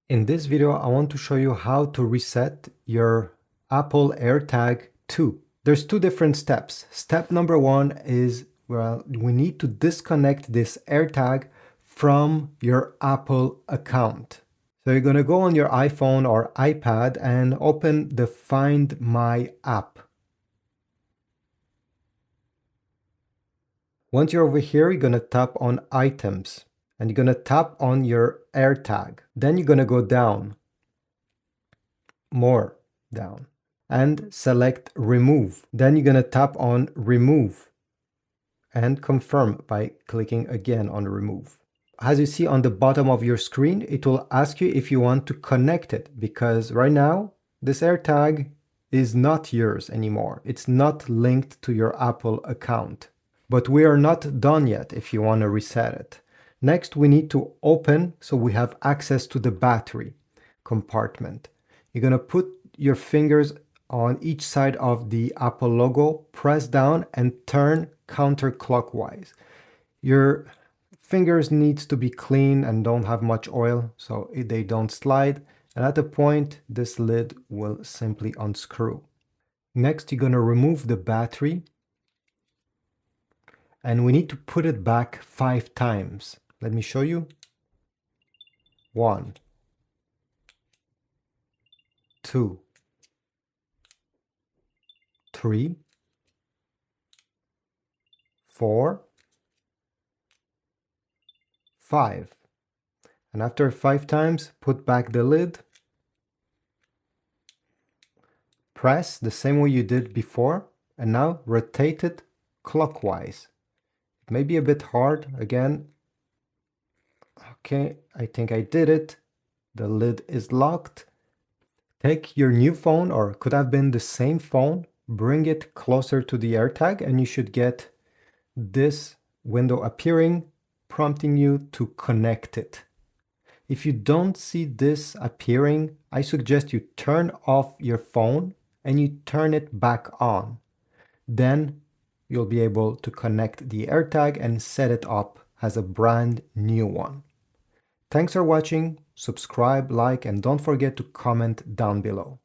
In this video, I want to show you how to reset your Apple AirTag 2. There's two different steps. Step number one is, well, we need to disconnect this AirTag from your Apple account. So you're going to go on your iPhone or iPad and open the Find My app. Once you're over here, you're going to tap on Items. And you're going to tap on your AirTag. Then you're going to go down, more down, and select Remove. Then you're going to tap on Remove and confirm by clicking again on Remove. As you see on the bottom of your screen, it will ask you if you want to connect it, because right now this AirTag is not yours anymore. It's not linked to your Apple account. But we are not done yet if you want to reset it. Next, we need to open so we have access to the battery compartment. You're going to put your fingers on each side of the Apple logo, press down and turn counterclockwise. Your fingers needs to be clean and don't have much oil so they don't slide. And at the point, this lid will simply unscrew. Next, you're going to remove the battery. And we need to put it back 5 times. Let me show you. 1, 2, 3, 4, 5. And after 5 times, put back the lid. Press the same way you did before. And now rotate it clockwise. It may be a bit hard again. Okay, I think I did it. The lid is locked. Take your new phone, or could have been the same phone, bring it closer to the AirTag, and you should get this window appearing, prompting you to connect it. If you don't see this appearing, I suggest you turn off your phone and you turn it back on. Then you'll be able to connect the AirTag and set it up as a brand new one. Thanks for watching, subscribe, like, and don't forget to comment down below.